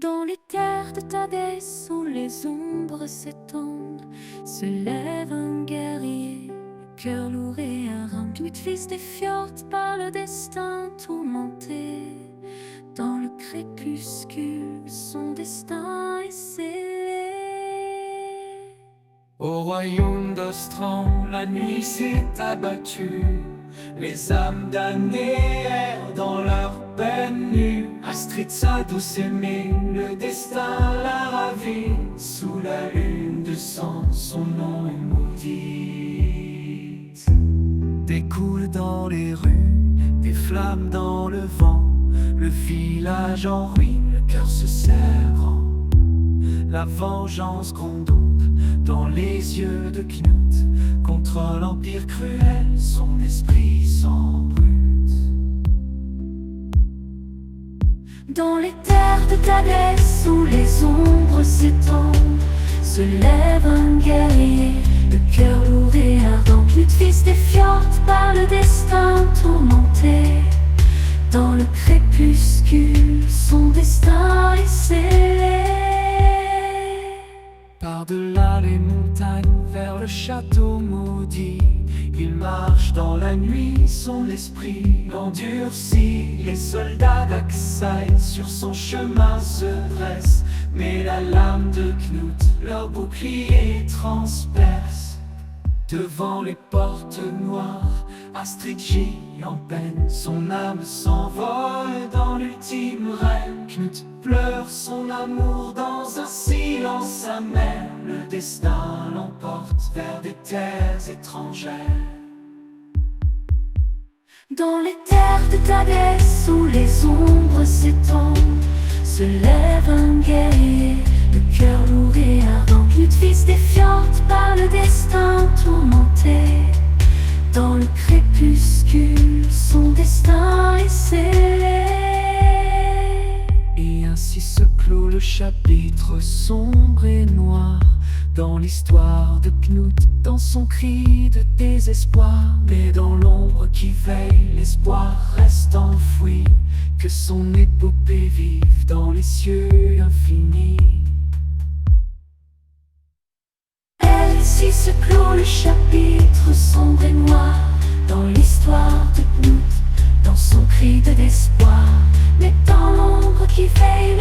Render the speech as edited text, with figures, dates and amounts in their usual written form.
Dans les terres de Tadès où les ombres s'étendent, se lève un guerrier, le cœur lourd et ardent. Knut, fils des fjords, par le destin tourmenté. Dans le crépuscule, son destin est scellé. Au royaume d'Ostran, la nuit s'est abattue. Les âmes damnées errent dans leur peine nue. Astrid, sa douce aimée, le destin l'a ravie. Sous la lune de sang, son nom est maudit. Des coups dans les rues, des flammes dans le vent. Le village en ruine, le cœur se serrant. La vengeance gronde dans les yeux de Knut. Contre l'empire cruel, son esprit s'embrute. Dans les terres de Tadès où les ombres s'étendent, se lève un guerrier, le cœur lourd et ardent. Knut, fils des fjords, par le destin tourmenté. Dans le crépuscule, son destin est scellé. Par-delà les montagnes, vers le château maudit, il marche dans la nuit, son esprit endurci. Les soldats d'Aksai sur son chemin se dressent, mais la lame de Knut leur bouclier transperce. Devant les portes noires, Astrid gît en peine. Son âme s'envole dans l'ultime rêve. Knut pleure son amour dans un silence amer. Le destin l'emporte vers des terres étrangères. Dans les terres de Tadès où les ombres s'étendent, se lève un guerrier, le cœur lourd et ardent. Knut, fils des fjords, par le destin tourmenté. Dans le crépuscule, son destin est scellé. Et ainsi se clôt le chapitre sombre et noir dans l'histoire de Knut, dans son cri de désespoir. Mais dans l'ombre qui veille, l'espoir reste enfoui. Que son épopée vive dans les cieux infinis. Ainsi se clôt le chapitre sombre et noir dans l'histoire de Knut, dans son cri de désespoir. Mais dans l'ombre qui veille,